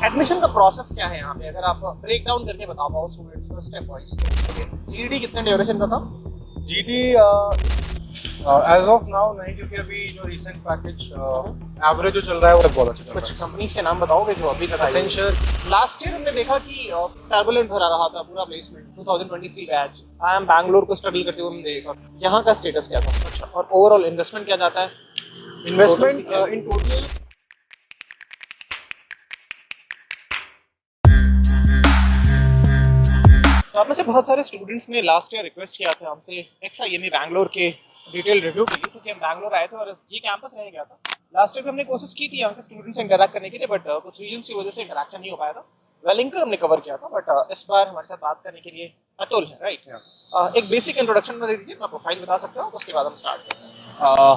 Admission का process क्या है यहाँ पे, अगर आप ब्रेक डाउन करके बता पाओ स्टूडेंट्स को स्टेप वाइज। जीडी कितने ड्यूरेशन का था? जीडी एज ऑफ नाउ नहीं, क्योंकि अभी जो रिसेंट पैकेज एवरेज जो चल रहा है वो बहुत अच्छा चल रहा कुछ कंपनीज के नाम बताओगे जो अभी तक है। एसेंशियल लास्ट ईयर हमने देखा कि टर्बुलेंट भरा रहा था पूरा placement 2023 batch. I am Bangalore को स्ट्रगल करते हुए हमने देखा, यहाँ का स्टेटस क्या था? अच्छा, और ओवरऑल इन्वेस्टमेंट क्या जाता है? इन्वेस्टमेंट इन टोटल तो आप में से बहुत सारे स्टूडेंट्स ने लास्ट ईयर रिक्वेस्ट किया था हमसे XIME बैंगलोर के डिटेल रिव्यू के लिए, क्योंकि हम बैंगलोर आए थे और ये कैंपस रह गया था। लास्ट ईयर हमने कोशिश की थी यहाँ के स्टूडेंट्स से इंटरैक्ट करने के लिए, बट कुछ रीजंस की वजह से इंटरैक्शन नहीं हो पाया था। वेलिंगकर हमने कवर किया था, बट इस बार हमारे साथ बात करने के लिए अतुल है, राइट? एक बेसिक इंट्रोडक्शन दे दीजिए, अपना प्रोफाइल बता सकते हो, उसके बाद हम स्टार्ट करते हैं।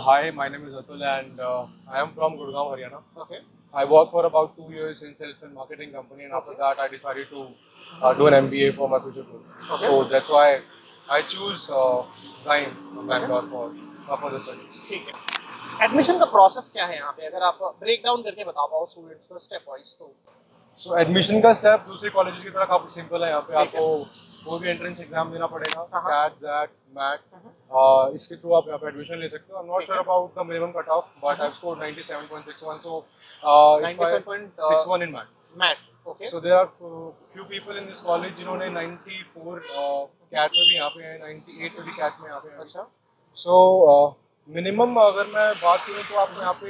Hi, my name is Atul and I am from Gurgaon, Haryana. Okay, I worked for about 2 years in sales and marketing company, and after that I decided to do an MBA for my future growth. Okay. So that's why I choose Zyme Bangalore for the studies. ठीक है। Admission का process क्या है यहाँ पे, अगर आप break down करके बता पाओ स्टूडेंट्स को स्टेप वाइज तो? So एडमिशन का स्टेप दूसरे कॉलेजेस की तरह काफी सिंपल है। यहाँ पे ठीक है। आपको कोई भी एंट्रेंस एग्जाम देना पड़ेगा, हाँ। कैट, जैक, मैट, इसके थ्रू आप यहाँ पे एडमिशन ले सकते हो। I'm not ठीक sure है। about the minimum cutoff, but I've scored 97.61, so 97.61 in math. Math. Okay, So there are few people in this college जिन्होंने 94 कैट में भी यहाँ पे हैं, 98 में भी कैट में यहाँ पे हैं। अच्छा, So मिनिमम अगर मैं बात करूँ तो आपको यहाँ पे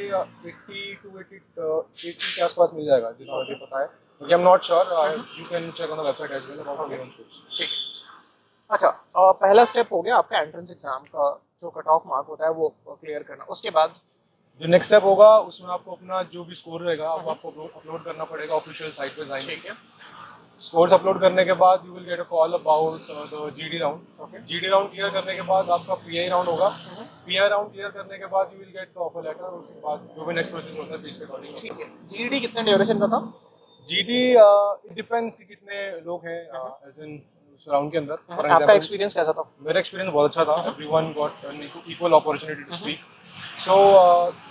80 to 80 के आसपास मिल जाएगा, जितना मुझे पता है। Okay, I'm not sure. You can check on the website as well about minimum scores. ठीक है। अच्छा, पहला स्टेप हो गया आपका एंट्रेंस एग्जाम का, जो कट ऑफ मार्क होता है वो क्लियर करना। उसके बाद जो नेक्स्ट स्टेप होगा उसमें आपको अपना जो भी स्कोर रहेगा आपको अपलोड करना पड़ेगा ऑफिशियल साइट पे जाएंगे। ठीक है। स्कोर्स अपलोड करने के बाद you will get a call about the GD round. Okay, GD round clear करने के बाद आपका पीआई राउंड होगा। पीआई राउंड क्लियर करने के बाद you will get the offer letter, उसके बाद जो भी नेक्स्ट प्रोसेस होता है फीस के अकॉर्डिंग। ठीक है। जीडी कितने ड्यूरेशन का था? जीडी इट डिपेंड्स कि कितने लोग हैं एज इन उस राउंड के अंदर। For आपका example, एक्सपीरियंस कैसा था? मेरा एक्सपीरियंस बहुत अच्छा था। Everyone got an equal opportunity to speak. So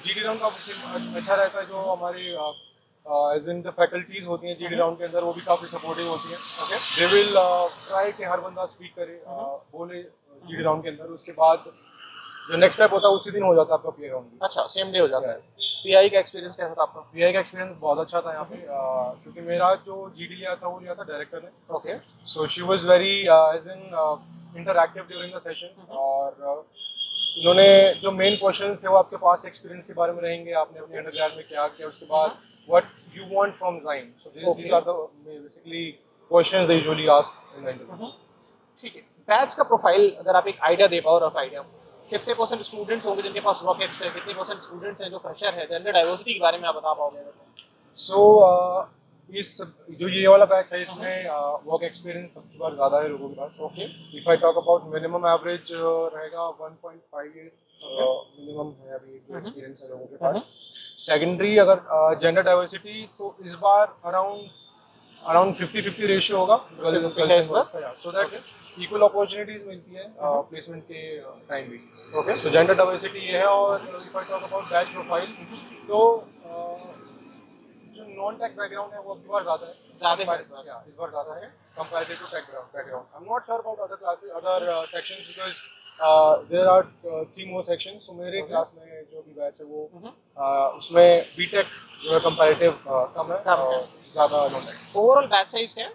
GD round का अच्छा रहता है। जो हमारी एज इन द फैकल्टीज होती हैं जीडी राउंड के अंदर, वो भी काफ़ी सपोर्टिव होती हैं। ओके, दे विल ट्राई कि हर बंदा स्पीक करे, बोले जीडी राउंड के अंदर। उसके बाद जो नेक्स्ट स्टेप होता है उसी दिन हो जाता है आपका पीआई राउंड। अच्छा, सेम डे हो जाता है। पीआई का एक्सपीरियंस कैसा था आपका? पीआई का एक्सपीरियंस बहुत अच्छा था यहाँ पे, क्योंकि मेरा जो जीडी लिया था वो लिया था डायरेक्टर ने। Okay, So she was very as in interactive during the session, और इन्होंने जो मेन क्वेश्चंस थे वो आपके पास एक्सपीरियंस के बारे में रहेंगे, आपने अपने अंडरग्रेड में क्या किया, उसके बाद what you want from Zyme. So these are the basically questions they usually ask in the interviews. ठीक है। बैच का प्रोफाइल अगर आप एक आइडिया दे पाओ, रफ आइडिया, कितने परसेंट स्टूडेंट्स होंगे जिनके पास वर्क एक्स है, कितने परसेंट स्टूडेंट्स हैं जो फ्रेशर है, जेंडर डाइवर्सिटी के बारे में आप बता पाओगे? So इस जो ये वाला बैच है इसमें वर्क एक्सपीरियंस सबकी बार ज़्यादा है लोगों के पास। Okay, if I talk about minimum average रहेगा 1.58 मिनिमम है अभी जो एक्सपीरियंस है लोगों के पास। सेकेंडरी अगर जेंडर डाइवर्सिटी तो इस बार अराउंड 50-50 रेशियो होगा सो दैट इक्वल अपॉर्चुनिटीज मिलती है प्लेसमेंट के टाइम भी। ओके, सो जेंडर डाइवर्सिटी ये है। और if I talk about batch profile तो जो नॉन टेक बैकग्राउंड है वो अब बार ज़्यादा है। इस बार ज़्यादा है comparative to tech background. I am not sure about other classes other sections because there are 3 more sections. So मेरे क्लास में जो भी बैच है वो उसमें बीटेक जो है कंपैरेटिव कम है और ज़्यादा non tech. Overall batch size क्या है?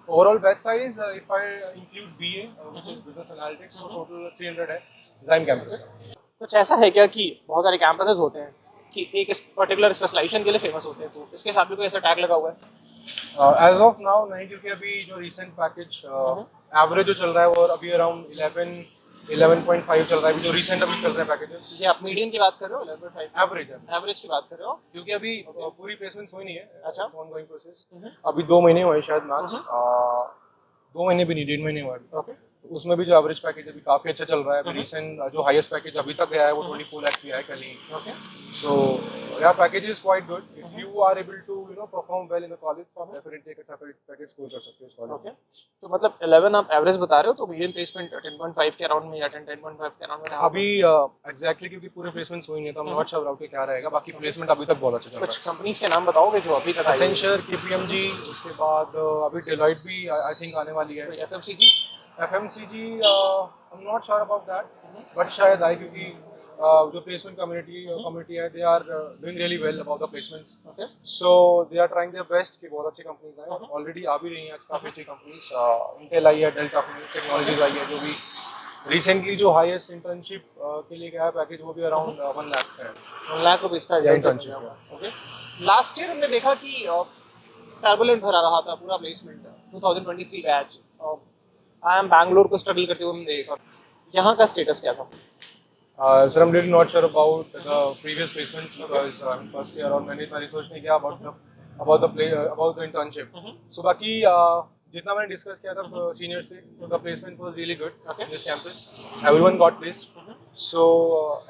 Overall batch size if I include BA which is business analytics तो टोटल 300 है Zyme कैंपस का। कुछ ऐसा है क्या कि बहुत सारे कैंपसेस होते हैं कि एक पर्टिकुलर स्पेशलाइजेशन के लिए फेमस होते हैं, तो इसके साथ भी कोई ऐसा टैग लगा हुआ है? एज ऑफ नाउ नहीं, क्योंकि अभी जो रिसेंट पैकेज एवरेज जो चल रहा है वो अभी अराउंड 11.5 चल रहा है। अभी जो रिसेंट अभी चल रहे हैं पैकेजेस, ये आप मीडियन की बात कर रहे हो? 11.5 एवरेज है, एवरेज की बात कर रहे हो? क्योंकि अभी पूरी प्लेसमेंट्स हुई नहीं है। अच्छा। ऑनगोइंग प्रोसेस अभी 2 महीने हुए शायद मैक्स, 2 महीने भी नहीं, 1.5 महीने हुआ अभी। ओके, तो उसमें भी जो एवरेज पैकेज अभी काफ़ी अच्छा चल रहा है। अभी रिसेंट जो हाईएस्ट पैकेज अभी तक गया है वो 24 लाख से है कल ही। Okay, so yeah, package is quite good. If you are able to, you know, perform well in the college, so definitely एक अच्छा package score कर सकते हो इस college ओके, तो मतलब 11 आप एवरेज बता रहे हो, तो मीडियम प्लेसमेंट 10.5 के अराउंड में या 10.5 के अराउंड में रहा अभी एग्जैक्टली क्योंकि पूरे प्लेसमेंट्स हुई नहीं तो I'm not sure about के क्या रहेगा. बाकी प्लेसमेंट अभी तक बहुत अच्छा चल रहा कुछ कंपनीज के नाम बताओगे जो अभी तक है. Accenture, KPMG, उसके बाद अभी Deloitte भी आई थिंक आने वाली है. FMCG? FMCG, I'm not sure about that, but शायद आए क्योंकि जो प्लेसमेंट कम्युनिटी है, they are doing really well about the placements. Okay, So they are trying their best कि बहुत अच्छी कंपनीज आए. ऑलरेडी आ भी रही हैं काफ़ी अच्छी कंपनीज. इंटेल आई है, डेल टेक्नोलॉजीज आई है, जो भी रिसेंटली जो हाईएस्ट इंटर्नशिप के लिए गया है पैकेज वो भी अराउंड 1 लाख है. 1 लाख रुपए इसका internship, internship. Okay, last year हमने देखा कि टर्बुलेंट भरा रहा था पूरा placement 2023 batch. I am Bangalore को स्ट्रगल करते हुए हमने देखा. यहाँ का स्टेटस क्या था? Sir, I'm really not sure about the previous placements because I'm first year और मैंने इतना रिसर्च नहीं किया about the internship. So बाकी जितना मैंने डिस्कस किया था सीनियर से, so the placements was really good in this campus. Everyone got placed. So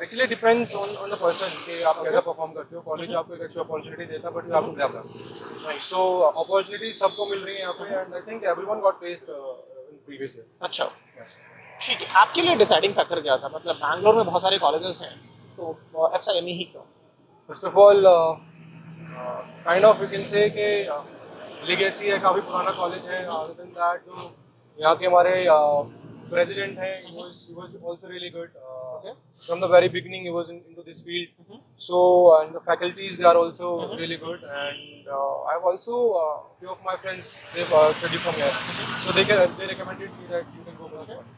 actually it depends on the person कि आप कैसा परफॉर्म करते हो. कॉलेज आपको एक अच्छी अपॉर्चुनिटी देता है, but you have to grab them. So opportunity सबको मिल रही है यहाँ पे, and I think everyone got placed in previous year. अच्छा, ठीक है. आपके लिए डिसाइडिंग फैक्टर क्या था? मतलब बैंगलोर में बहुत सारे कॉलेजेस हैं, तो एक्सआईएमई ही क्यों? First of all, kind of you can say कि legacy है, काफ़ी पुराना कॉलेज है. Other than that, जो यहाँ के हमारे president हैं, he was also really good. From the very beginning, he was into this field. So, and the faculties, they are also really good. And I've also, few of my friends, they've studied from here. So they recommended me that you can go for this one.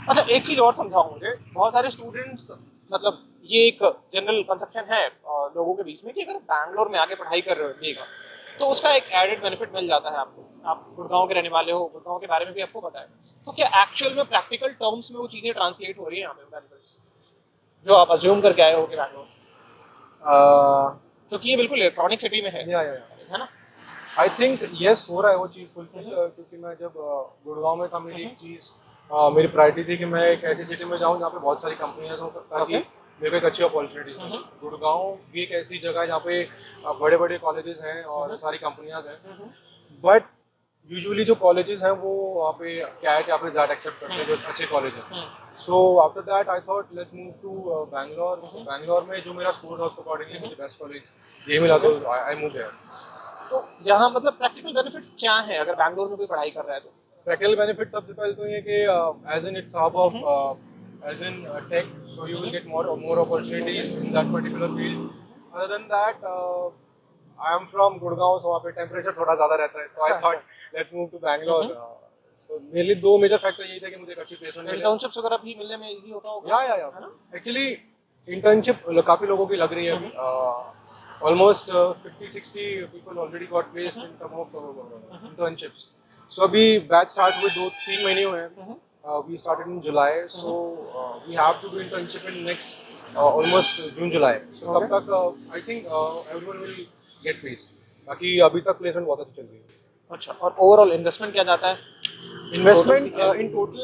अच्छा, एक चीज और समझाओ मुझे. बहुत सारे students, मतलब ये एक जनरल कंसेप्शन है लोगों के बीच में कि अगर बैंगलोर में आके पढ़ाई कर रहे हो MBA का, तो उसका एक एडेड बेनिफिट मिल जाता है आपको. आप गुड़गांव के रहने वाले हो, गुड़गांव के बारे में भी आपको पता है. तो क्या एक्चुअल में प्रैक्टिकल टर्म्स में वो चीजें ट्रांसलेट हो रही है यहाँ पे बेनिफिट्स जो आप अज्यूम करके आए हो कि बैंगलोर, क्योंकि ये बिल्कुल इलेक्ट्रॉनिक सिटी में है है ना? आई थिंक यस हो रहा है वो चीज़ फुलफिल. क्योंकि मैं जब गुड़गांव में था, मेरी एक चीज़ मेरी प्रायोरिटी थी कि मैं एक ऐसी सिटी में जाऊँ जहाँ पे बहुत सारी कंपनियाँ हो, ताकि मेरे को एक अच्छी अपॉर्चुनिटीज मिले. गुड़गांव भी एक ऐसी जगह है जहाँ पे बड़े बड़े कॉलेजेस हैं और सारी कंपनियाँ हैं. बट यूजुअली जो कॉलेजेस हैं वो वहाँ पे क्या है कि आप ज़्यादा एक्सेप्ट करते हैं जो अच्छे कॉलेज हैं. So after that I thought let's move to Bangalore. Bangalore में जो मेरा स्कोर था उसको अकॉर्डिंगली मुझे बेस्ट कॉलेज ये मिला, तो आई मूव देयर. तो यहाँ मतलब प्रैक्टिकल बेनिफिट्स क्या हैं अगर बैंगलोर में कोई पढ़ाई कर रहा है तो? प्रैक्टिकल बेनिफिट सबसे पहले तो ये कि as in it's hub of as in tech, so you will get more opportunities in that particular field. Other than that I am from Gurgaon, so वहाँ पे टेम्परेचर थोड़ा ज़्यादा रहता है, तो I thought let's move to Bangalore. So मेरे लिए 2 major factor यही थे कि मुझे एक अच्छी प्लेसमेंट मिले. इंटर्नशिप्स वगैरह भी मिलने में इजी होता होगा? या एक्चुअली इंटर्नशिप काफ़ी लोगों की लग रही है अभी. Almost 50-60 people already got placed in terms of internships. So अभी बैच स्टार्ट हुए 2-3 महीने हुए हैं. We started in July, so we have to do internship in next almost June-July. So तब तक I think everyone will get placed. बाकी अभी तक प्लेसमेंट बहुत अच्छी चल रही है. अच्छा, और ओवरऑल इन्वेस्टमेंट क्या जाता है? Investment in total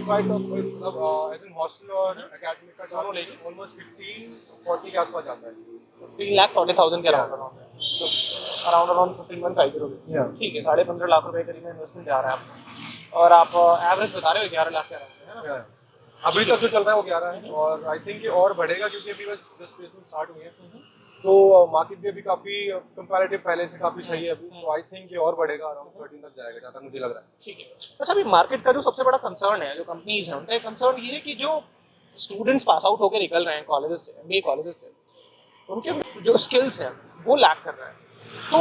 if I talk with as in hostel और academic का दोनों लेके almost 15-40 के आसपास जाता है. 15,40,000 के अराउंड अराउंड 15,150 रुपये. ठीक है, 15.5 लाख रुपए करीब में इन्वेस्टमेंट जा रहा है आपको. और आप एवरेज बता रहे हो 11 लाख के अराउंड है ना? अभी तक जो चल रहा है वो 11 है और आई थिंक ये और बढ़ेगा क्योंकि अभी बस जस्ट प्लेसमेंट स्टार्ट हुई है. तो मार्केट भी अभी काफ़ी कंपैरेटिव पहले से काफ़ी सही है अभी. तो आई थिंक ये और बढ़ेगा, अराउंड 13 तक जाएगा जहाँ तक मुझे लग रहा है. ठीक है. अच्छा, अभी मार्केट का जो सबसे बड़ा कंसर्न है, जो कंपनीज हैं उनका कंसर्न ये है कि जो स्टूडेंट्स पास आउट होकर निकल रहे हैं कॉलेजेस से, MBA कॉलेजेस से, उनके जो स्किल्स हैं वो लैक कर रहे हैं. तो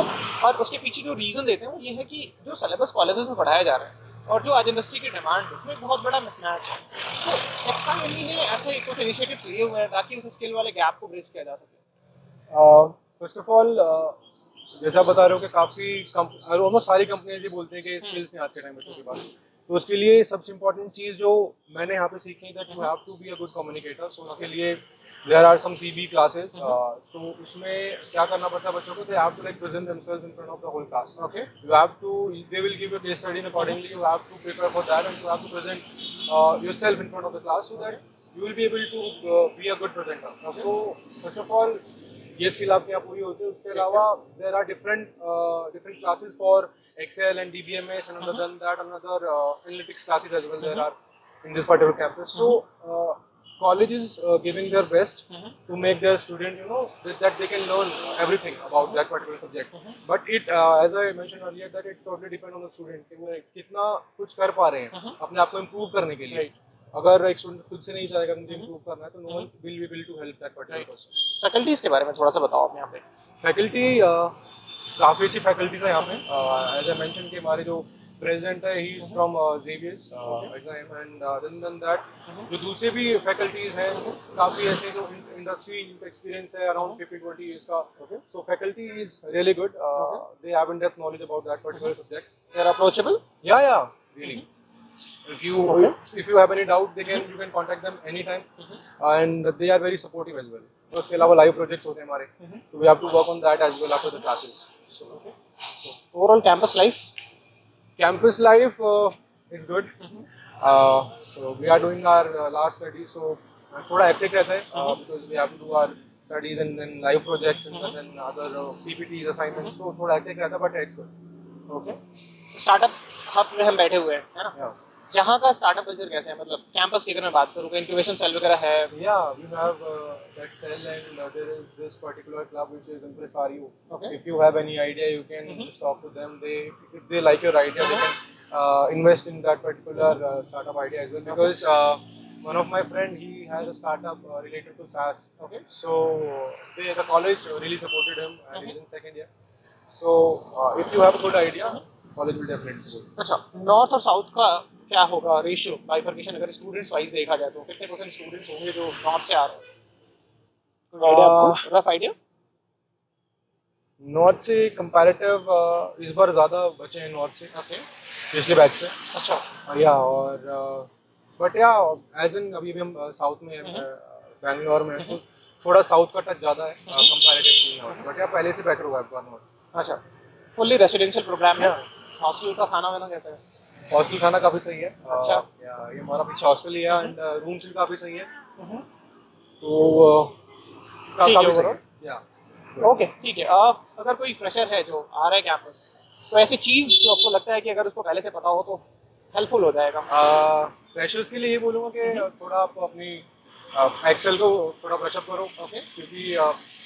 और उसके पीछे जो रीज़न देते हैं वो ये है कि जो सिलेबस कॉलेजेस में पढ़ाया जा रहा है और जो आज इंडस्ट्री की डिमांड है उसमें बहुत बड़ा मिसमैच है. तो एक्सआईएमई ने ऐसे कुछ इनिशिएटिव लिए हुए हैं ताकि उस स्किल वाले गैप को ब्रिज किया जा सके. फर्स्ट ऑफ ऑल जैसा बता रहे हो कि काफ़ी ऑलमोस्ट सारी कंपनीज ये बोलते हैं कि स्किल्स नहीं आज के टाइम बच्चों के पास. तो उसके लिए सबसे इम्पोर्टेंट चीज़ जो मैंने यहाँ पे सीखी है that you have to be a good communicator. So उसके लिए there are some CB classes. तो उसमें क्या करना पड़ता है बच्चों को, they have to like present themselves in front of the whole class. Okay, you have to, they will give you case study accordingly. You have to prepare for that and you have to present yourself in front of the class so that you will be able to be a good presenter. So first of all, ये skill आपके यहाँ पूरी होती है. उसके अलावा there are different classes for Excel and DBMS, and other than that, another analytics classes as well there are in this particular campus. So college is giving their best to make their student, you know, that they can learn everything about that particular subject. But it, as I mentioned earlier, that it totally depends on the student कि वो कितना कुछ कर पा रहे हैं अपने आप को improve करने के लिए. अगर एक स्टूडेंट खुद से नहीं चाहेगा मुझे improve करना है तो no one will be able to help that particular person. Faculties के बारे में थोड़ा सा बताओ आप यहाँ पे. फैकल्टी काफ़ी अच्छी फैकल्टीज है यहाँ पे. एज आई मेंशन कि हमारे जो प्रेसिडेंट है he is from Xavier's exam, and then that जो दूसरे भी फैकल्टीज हैं काफ़ी ऐसे जो इंडस्ट्री एक्सपीरियंस है अराउंड 15-20 ईयर्स का. So faculty is really good. They have in depth knowledge about that particular subject. They are approachable. Yeah really. If you have any doubt, you can contact them anytime, and they are very supportive as well. उसके अलावा live projects होते हैं हमारे, so we have to work on that as well after the classes. So overall campus life. Campus life is good. So we are doing our last study, so थोड़ा hectic रहता है because we have to do our studies and then live projects and then other PPTs assignments, so थोड़ा hectic रहता है, but it's good. Okay. Startup hub में हम बैठे हुए हैं, है ना. Yeah. जहाँ का स्टार्टअप कल्चर कैसे है, मतलब कैंपस की अगर मैं बात करूँ, इंक्यूबेशन सेल वगैरह है. Yeah, we have that cell, and there is this particular club which is Impress.ru. Okay. If you have any idea, you can just talk to them. If they like your idea, they can invest in that particular startup idea as well. Because one of my friend, he has a startup related to SaaS. Okay. So the college really supported him, and he's in second year. So if you have a good idea, college will definitely support. अच्छा, north और south का क्या होगा ratio bifurcation, अगर students wise देखा जाए तो कितने परसेंट स्टूडेंट्स होंगे जो नॉर्थ से आ रहे हैं? कोई आइडिया आपको? Rough idea. नॉर्थ से कंपैरेटिव इस बार ज़्यादा बचे हैं नॉर्थ से. ओके. पिछले बैच से. अच्छा. या और बट या एज इन अभी भी हम साउथ में बैंगलोर में, तो थोड़ा साउथ का टच ज़्यादा है कंपैरेटिव टू. बट या पहले से बेटर हुआ है आपका नॉर्थ. अच्छा. फुल्ली रेसिडेंशियल प्रोग्राम है. हॉस्टल का खाना वाना कैसा है? हॉस्टल खाना काफ़ी सही है. अच्छा. ये हमारा पीछे हॉस्टल ही है, एंड रूम्स भी काफ़ी सही है. तो काफ़ी सही है. या ओके, ठीक है. अगर कोई फ्रेशर है जो आ रहा है कैंपस, तो ऐसी चीज़ जो आपको लगता है कि अगर उसको पहले से पता हो तो हेल्पफुल हो जाएगा. फ्रेशर्स के लिए ये बोलूँगा कि थोड़ा आप अपनी एक्सेल को थोड़ा ब्रशअप करो. ओके. क्योंकि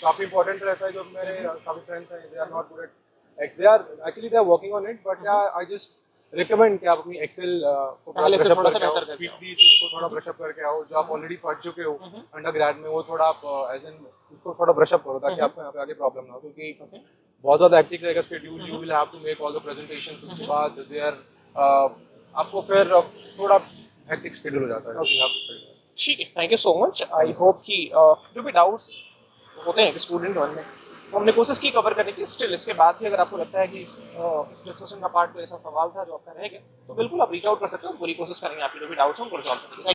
काफ़ी इंपॉर्टेंट रहता है. जो मेरे काफ़ी फ्रेंड्स हैं, they are not good at X, they are working on it, but I just recommend कि आप अपनी एक्सेल को पहले से थोड़ा सा बेहतर करके करके आओ. उसको थोड़ा ब्रशअप करके आओ. जो आप ऑलरेडी पढ़ चुके हो अंडर ग्रेड में, वो थोड़ा आप एज एन उसको थोड़ा ब्रशअप करो, ताकि आपको यहाँ पे आगे प्रॉब्लम ना हो. क्योंकि बहुत ज़्यादा एक्टिव रहेगा schedule. You will have to make all the presentations. उसके बाद देयर आपको फिर थोड़ा हेक्टिक स्केड्यूल हो जाता है. ठीक है. Thank you so much. I hope कि जो भी डाउट्स होते हैं स्टूडेंट वन में, तो हमने कोशिश की कवर करने की. स्टिल इसके बाद भी अगर आपको लगता है कि इस डिस्कशन का पार्ट कोई ऐसा सवाल था जो आपका रह गया, तो बिल्कुल आप रीच आउट कर सकते हो. पूरी कोशिश करेंगे आपके जो भी डाउट्स हैं उनको रिजॉल्व करने की.